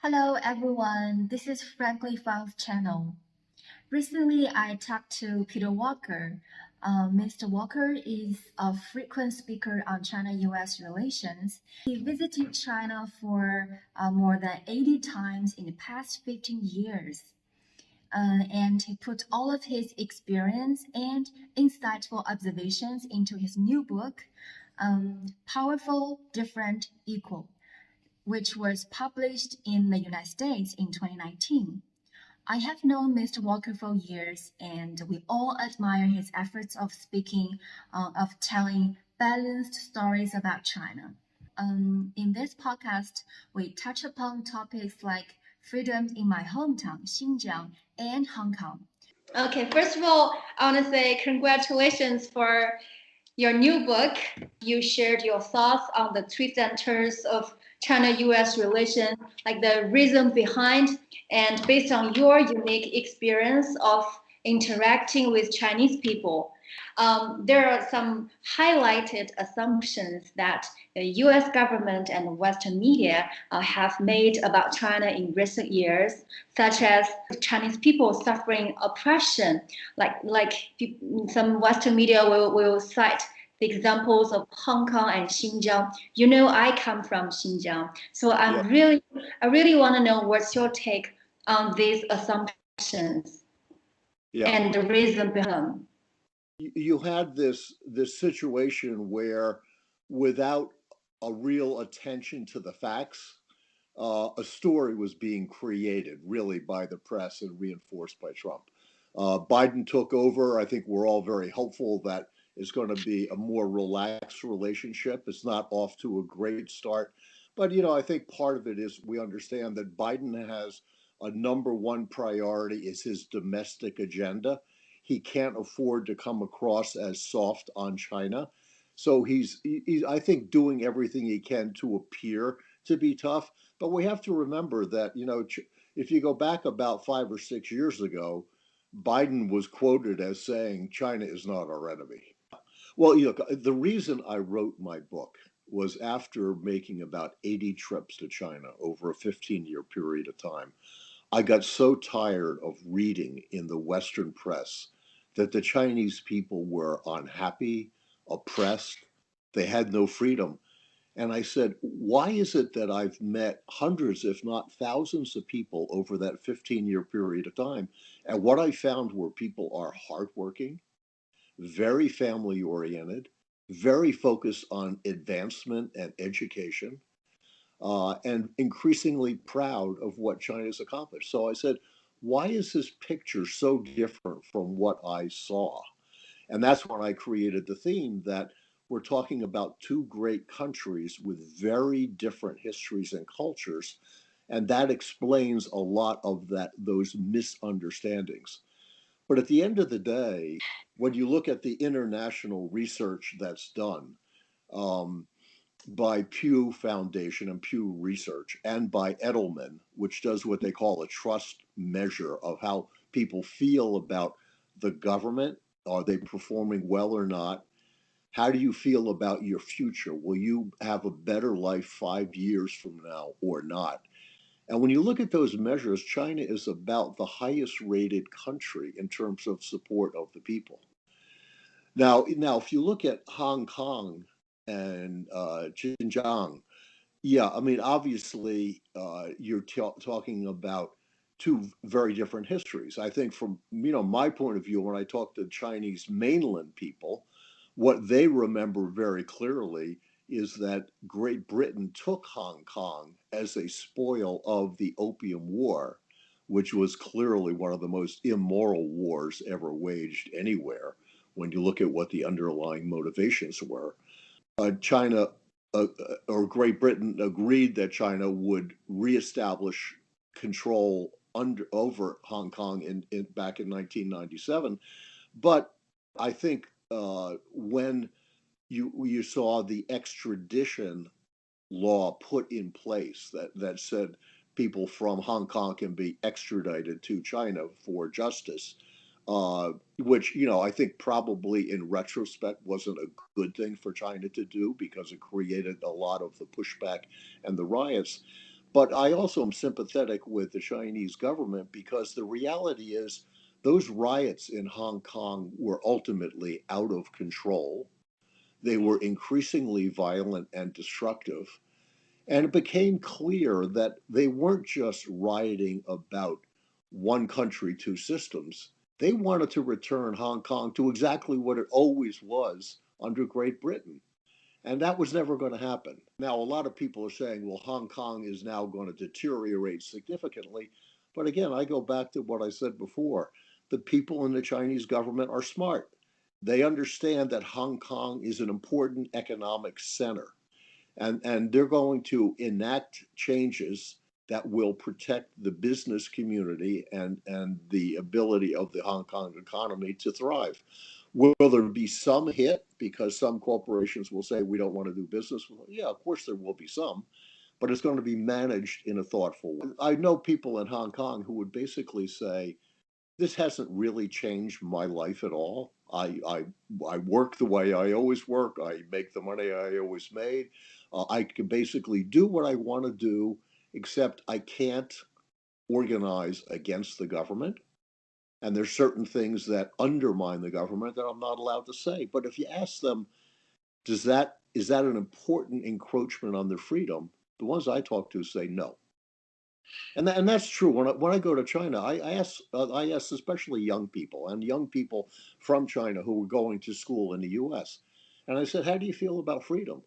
Hello everyone, this is Frankly Fun's channel. Recently, I talked to Peter Walker. Mr. Walker is a frequent speaker on China-US relations. He visited China for more than 80 times in the past 15 years. And he put all of his experience and insightful observations into his new book, Powerful, Different, Equal, which was published in the United States in 2019. I have known Mr. Walker for years, and we all admire his efforts of speaking, of telling balanced stories about China. In this podcast, we touch upon topics like freedom in my hometown, Xinjiang and Hong Kong. Okay, first of all, I want to say congratulations for your new book. You shared your thoughts on the twists and turns of China-US relations, like the reason behind, and based on your unique experience of interacting with Chinese people. There are some highlighted assumptions that the US government and Western media have made about China in recent years, such as Chinese people suffering oppression. Like some Western media will cite the examples of Hong Kong and Xinjiang. You know, I come from Xinjiang, so I really want to know what's your take on these assumptions and the reason behind them. You had this situation where, without a real attention to the facts, a story was being created really by the press and reinforced by Trump. Biden took over. I think we're all very hopeful that it's going to be a more relaxed relationship. It's not off to a great start. But, I think part of it is we understand that Biden has a number one priority is his domestic agenda. He can't afford to come across as soft on China. So he's I think, doing everything he can to appear to be tough. But we have to remember that, if you go back about 5 or 6 years ago, Biden was quoted as saying, China is not our enemy. Well, the reason I wrote my book was after making about 80 trips to China over a 15-year period of time. I got so tired of reading in the Western press that the Chinese people were unhappy, oppressed, they had no freedom. And I said, why is it that I've met hundreds, if not thousands of people over that 15-year period of time? And what I found were people are hardworking, very family oriented, very focused on advancement and education, and increasingly proud of what China's accomplished. So I said, why is this picture so different from what I saw? And that's when I created the theme that we're talking about two great countries with very different histories and cultures. And that explains a lot of those misunderstandings. But at the end of the day, when you look at the international research that's done, by Pew Foundation and Pew Research and by Edelman, which does what they call a trust measure of how people feel about the government. Are they performing well or not? How do you feel about your future? Will you have a better life 5 years from now or not? And when you look at those measures, China is about the highest rated country in terms of support of the people. Now, if you look at Hong Kong and Xinjiang, yeah, I mean, obviously, you're talking about two very different histories. I think from my point of view, when I talk to Chinese mainland people, what they remember very clearly is that Great Britain took Hong Kong as a spoil of the Opium War, which was clearly one of the most immoral wars ever waged anywhere when you look at what the underlying motivations were. China or Great Britain agreed that China would reestablish control over Hong Kong back in 1997. But I think when you saw the extradition law put in place that said people from Hong Kong can be extradited to China for justice, which I think probably in retrospect wasn't a good thing for China to do because it created a lot of the pushback and the riots. But I also am sympathetic with the Chinese government because the reality is those riots in Hong Kong were ultimately out of control. They were increasingly violent and destructive. And it became clear that they weren't just rioting about one country, two systems. They wanted to return Hong Kong to exactly what it always was under Great Britain. And that was never going to happen. Now, a lot of people are saying, well, Hong Kong is now going to deteriorate significantly. But again, I go back to what I said before. The people in the Chinese government are smart. They understand that Hong Kong is an important economic center, and they're going to enact changes that will protect the business community and the ability of the Hong Kong economy to thrive. Will there be some hit because some corporations will say we don't want to do business with them? Yeah, of course there will be some, but it's going to be managed in a thoughtful way. I know people in Hong Kong who would basically say, this hasn't really changed my life at all. I work the way I always work. I make the money I always made. I can basically do what I want to do, except I can't organize against the government. And there's certain things that undermine the government that I'm not allowed to say. But if you ask them, is that an important encroachment on their freedom? The ones I talk to say no. And that's true. When I go to China, I ask especially young people and young people from China who were going to school in the U.S. And I said, how do you feel about freedom?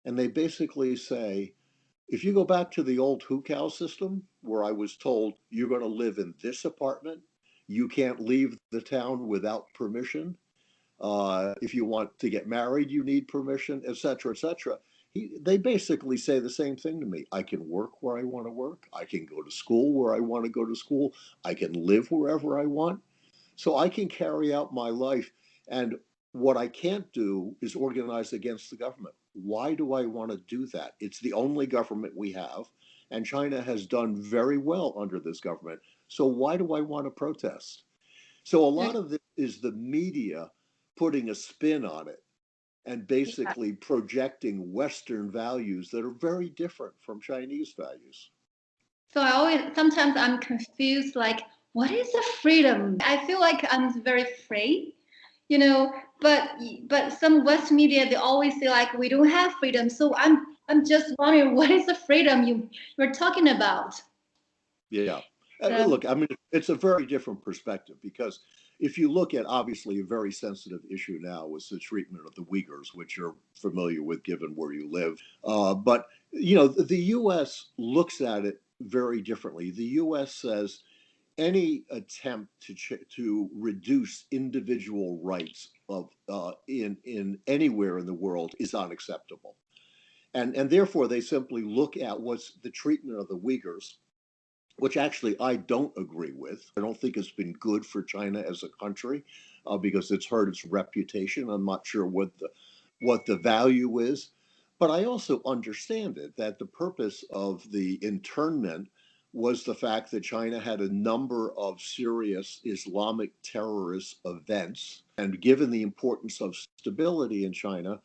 And they basically say, if you go back to the old hukou system, where I was told you're going to live in this apartment, you can't leave the town without permission. If you want to get married, you need permission, etc., etc. They basically say the same thing to me. I can work where I want to work. I can go to school where I want to go to school. I can live wherever I want. So I can carry out my life. And what I can't do is organize against the government. Why do I want to do that? It's the only government we have. And China has done very well under this government. So why do I want to protest? So a lot of this is the media putting a spin on it and Yeah. basically projecting Western values that are very different from Chinese values. So sometimes I'm confused, like, what is the freedom? I feel like I'm very free, you know, but some West media, they always say like we don't have freedom. So I'm just wondering, what is the freedom you're talking about? Yeah. So, Look, I mean, it's a very different perspective because if you look at obviously a very sensitive issue now is the treatment of the Uyghurs, which you're familiar with given where you live. But, you know, the U.S. looks at it very differently. The U.S. says any attempt to reduce individual rights of in anywhere in the world is unacceptable, and therefore they simply look at what's the treatment of the Uyghurs, which actually I don't agree with. I don't think it's been good for China as a country because it's hurt its reputation. I'm not sure what the value is, but I also understand it that the purpose of the internment was the fact that China had a number of serious Islamic terrorist events, and given the importance of stability in China,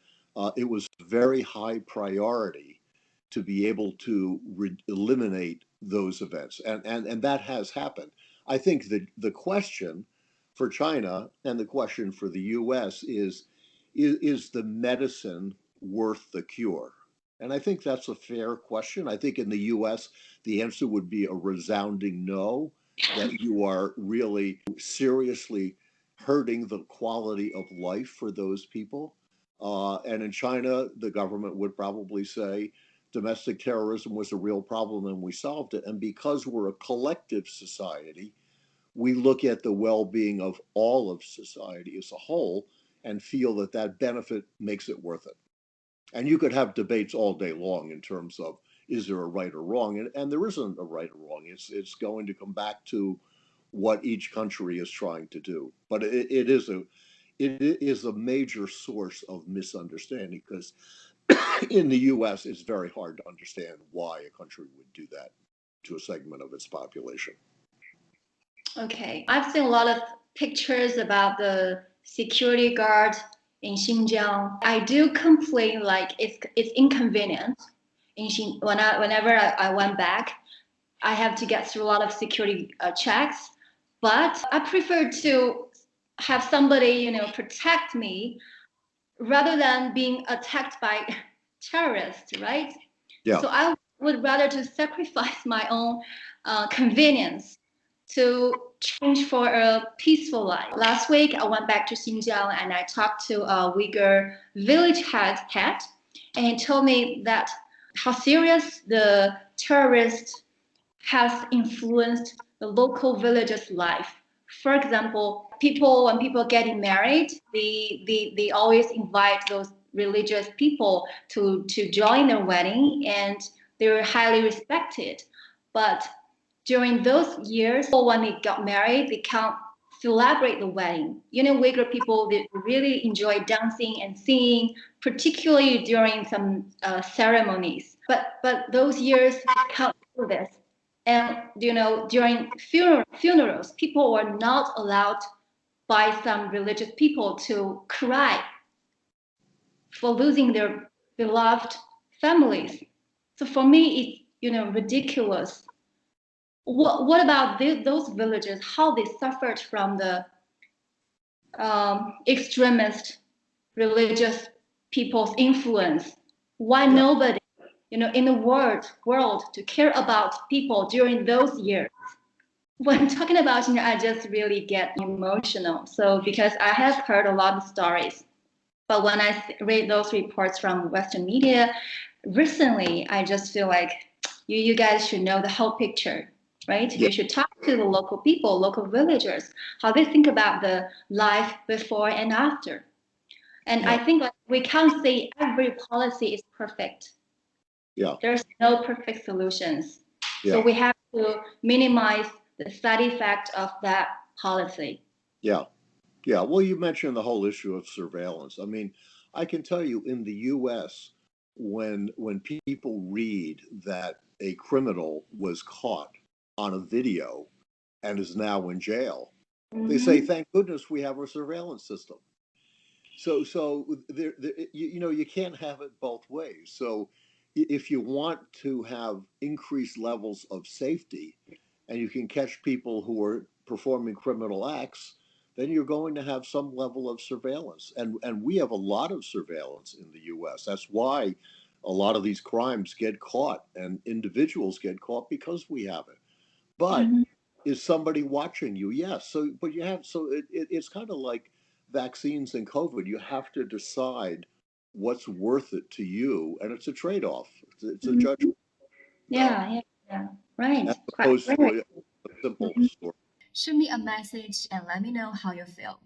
it was very high priority to be able to eliminate those events. And that has happened. I think the question for China and the question for the US is the medicine worth the cure? And I think that's a fair question. I think in the US, the answer would be a resounding no, that you are really seriously hurting the quality of life for those people. And in China, the government would probably say domestic terrorism was a real problem and we solved it. And because we're a collective society, we look at the well being of all of society as a whole and feel that that benefit makes it worth it. And you could have debates all day long in terms of is there a right or wrong? And there isn't a right or wrong. It's going to come back to what each country is trying to do. But it is a major source of misunderstanding because in the US, it's very hard to understand why a country would do that to a segment of its population. okay, I've seen a lot of pictures about the security guard in Xinjiang. I do complain like it's inconvenient. whenever I went back, I have to get through a lot of security checks. But I prefer to have somebody, protect me rather than being attacked by terrorists, right? Yeah. So I would rather to sacrifice my own convenience to change for a peaceful life. Last week, I went back to Xinjiang and I talked to a Uyghur village head, and he told me that how serious the terrorist has influenced the local villagers' life. For example, when people getting married, they always invite those religious people to join their wedding, and they're highly respected. But during those years, when they got married, they can't celebrate the wedding. Uyghur people, they really enjoy dancing and singing, particularly during some ceremonies. But those years can't do this. And during funerals, people were not allowed by some religious people to cry for losing their beloved families. So for me, it's ridiculous. What about those villagers? How they suffered from the extremist religious people's influence? Why nobody, in the world to care about people during those years? When talking about I just really get emotional. So because I have heard a lot of stories, but when I read those reports from Western media recently, I just feel like you guys should know the whole picture, right? Yeah. You should talk to the local people, local villagers, how they think about the life before and after. And I think we can't say every policy is perfect. Yeah. There's no perfect solutions. Yeah. So we have to minimize the side effect of that policy. Yeah. Yeah. Well, you mentioned the whole issue of surveillance. I mean, I can tell you in the US, when people read that a criminal was caught on a video and is now in jail, they say, thank goodness we have a surveillance system. So you can't have it both ways. So if you want to have increased levels of safety and you can catch people who are performing criminal acts, then you're going to have some level of surveillance. And we have a lot of surveillance in the US. That's why a lot of these crimes get caught and individuals get caught because we have it. But is somebody watching you? Yes. It's kind of like vaccines and COVID. You have to decide what's worth it to you, and it's a trade-off. It's a judgment. Yeah, right. As opposed to a simple story. Shoot me a message and let me know how you feel.